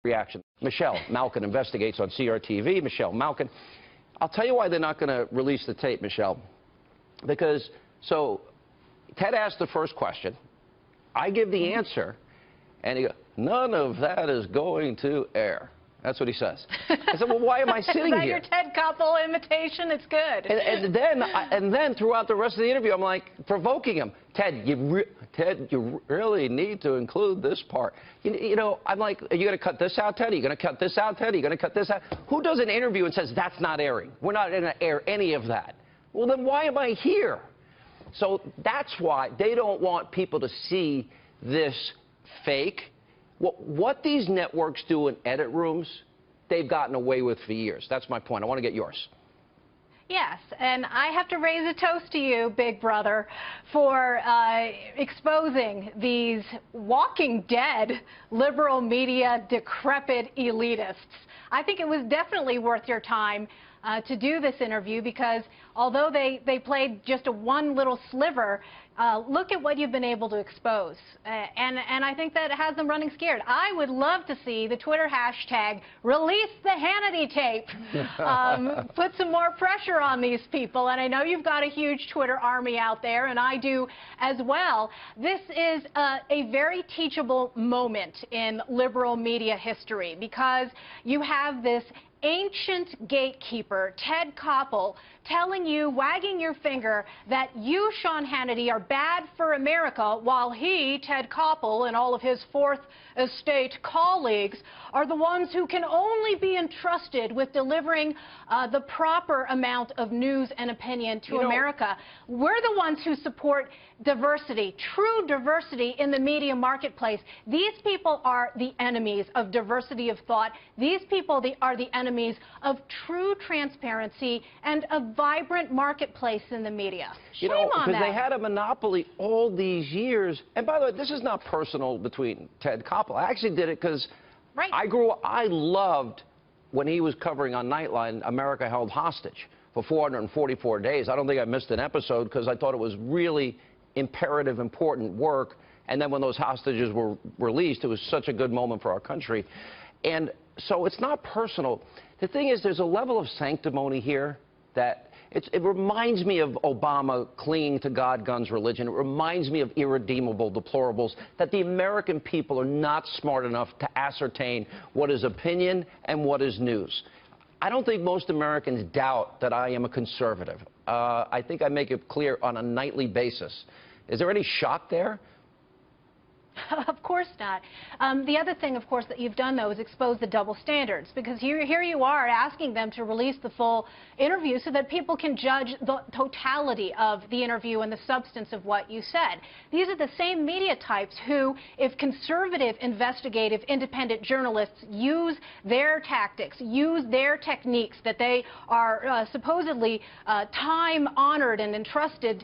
reaction. Michelle Malkin investigates on CRTV. Michelle Malkin. I'll tell you why they're not going to release the tape, Michelle. Because, so, Ted asked the first question. I give the answer, and he goes, none of that is going to air. That's what he says. I said, well, why am I sitting Is that here? your Ted Koppel imitation? It's good. And then throughout the rest of the interview, I'm like provoking him. Ted, you really need to include this part. You know, I'm like, are you going to cut this out, Ted? Are you going to cut this out, Ted? Are you going to cut this out? Who does an interview and says, that's not airing? We're not going to air any of that. Well, then why am I here? So that's why they don't want people to see this fake. What these networks do in edit rooms, they've gotten away with for years. That's my point. I want to get yours. Yes, and I have to raise a toast to you, Big Brother, for exposing these walking dead liberal media decrepit elitists. I think it was definitely worth your time to do this interview because although they played just one little sliver, look at what you've been able to expose. And I think that has them running scared. I would love to see the Twitter hashtag release the Hannity tape. Put some more pressure on these people. And I know you've got a huge Twitter army out there, and I do as well. This is a very teachable moment in liberal media history because you have this ancient gatekeeper, Ted Koppel, telling you, wagging your finger, that you, Sean Hannity, are bad for America, while he, Ted Koppel, and all of his Fourth Estate colleagues are the ones who can only be entrusted with delivering the proper amount of news and opinion to America. We're the ones who support diversity, true diversity in the media marketplace. These people are the enemies of diversity of thought. These people are the enemies of true transparency and a vibrant marketplace in the media. Shame on them. Because they had a monopoly all these years. And by the way, this is not personal between Ted Koppel. I actually did it because I loved when he was covering on Nightline America Held Hostage for 444 days. I don't think I missed an episode because I thought it was really imperative, important work. And then when those hostages were released, it was such a good moment for our country. And so it's not personal. The thing is, there's a level of sanctimony here that it reminds me of Obama clinging to God, guns, religion. It reminds me of irredeemable deplorables, that the American people are not smart enough to ascertain what is opinion and what is news. I don't think most Americans doubt that I am a conservative. I think I make it clear on a nightly basis. Is there any shock there? Of course not. The other thing, of course, that you've done, though, is expose the double standards, because here you are asking them to release the full interview so that people can judge the totality of the interview and the substance of what you said. These are the same media types who, if conservative, investigative, independent journalists use their tactics, use their techniques that they are supposedly time-honored and entrusted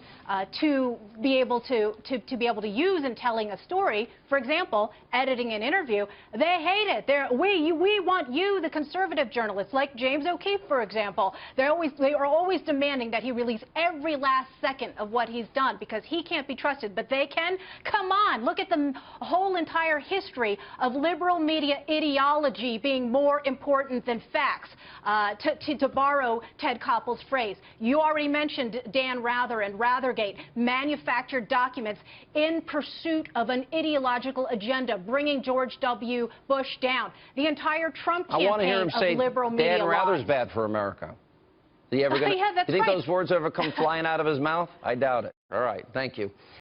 to be able to use in telling a story. For example, editing an interview, they hate it. We want you, the conservative journalists, like James O'Keefe, for example. They are always demanding that he release every last second of what he's done because he can't be trusted. But they can? Come on, look at the whole entire history of liberal media ideology being more important than facts. To borrow Ted Koppel's phrase, you already mentioned Dan Rather and Rathergate, manufactured documents in pursuit of an ideological agenda, bringing George W. Bush down. The entire Trump campaign of liberal media Dan Rather's bad for America. Do you ever Yeah, that's you think right. those words ever come flying out of his mouth? I doubt it. All right, thank you.